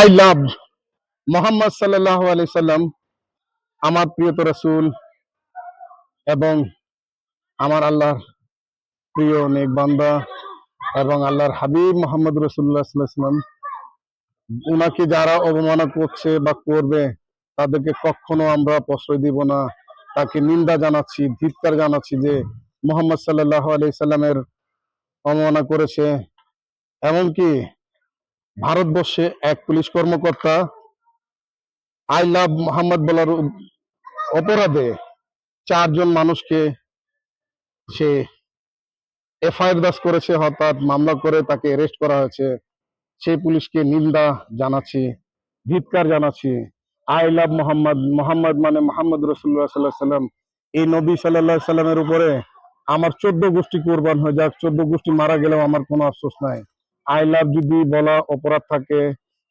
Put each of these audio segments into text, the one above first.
I love Mohammad সাল্লাল্লাহু আলাইহি সাল্লাম, আমার প্রিয়তর রাসূল এবং আমার আল্লাহর প্রিয় নেক বান্দা এবং আল্লাহর হাবিব মোহাম্মদ রাসূলুল্লাহ সাল্লাল্লাহু আলাইহি সাল্লাম। উনাকে যারা অবমাননা করছে বা করবে তাদেরকে কখনো আমরা প্রশ্রয় দিব না। তাকে নিন্দা জানাচ্ছি, ধিক্কার জানাচ্ছি যে মোহাম্মদ সাল্লাল্লাহু আলাইহি সাল্লামের অবমাননা করেছে। এমনকি ভারতবর্ষে এক পুলিশ কর্মকর্তা আই লাভ মোহাম্মদ বলার অপরাধে 4 জন মানুষকে সে এফআইআর দাস করেছে, অর্থাৎ মামলা করে তাকে অ্যারেস্ট করা হয়েছে। সেই পুলিশকে নিন্দা জানাচ্ছি, ধিক্কার জানাচ্ছি। আই লাভ মোহাম্মদ, মোহাম্মদ মানে মোহাম্মদ রসুল্লাহ সাল্লাহ সাল্লাম। এই নবী সাল্লাহ সাল্লামের উপরে আমার 14 গোষ্ঠী কোরবান হয়ে যাক, 14 গোষ্ঠী মারা গেলেও আমার কোনো আফসোস নাই। আই লাভ যদি বলা অপরাধ থাকে,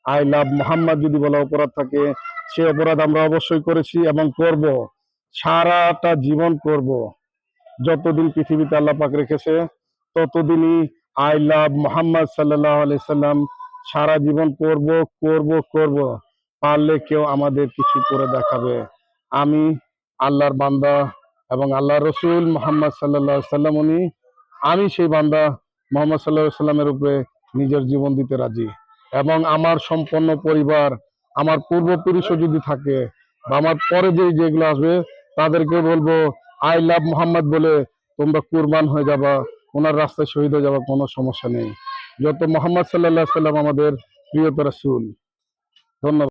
আই লাভ মোহাম্মদ যদি বলা অপরাধ থাকে, সে অপরাধ আমরা অবশ্যই করেছি এবং করব, সারাটা জীবন করব। যতদিন পৃথিবীতে আল্লাহ পাক রেখেছে ততদিনই আই লাভ মোহাম্মদ সাল্লাল্লাহু আলাইহি সাল্লাম সারা জীবন করব করব করব। পারলে কেউ আমাদের কিছু করে দেখাবে। আমি আল্লাহর বান্দা এবং আল্লাহর রসুল মোহাম্মদ সাল্লাল্লাহু আলাইহি সাল্লাম আমি সেই বান্দা মোহাম্মদ সাল্লাল্লাহু আলাইহি সাল্লামের উপরে নিজের জীবন দিতে রাজি। এবং আমার সম্পূর্ণ পরিবার, আমার পূর্বপুরুষও যদি থাকে বা আমার পরে যেগুলো আসবে তাদেরকে বলবো আই লাভ মোহাম্মদ বলে তোমরা কুরবান হয়ে যাবা, ওনার রাস্তায় শহীদ হয়ে যাবা, কোনো সমস্যা নেই। যত মোহাম্মদ সাল্লাল্লাহু আলাইহি সাল্লাম আমাদের প্রিয়তর রাসূল। ধন্যবাদ।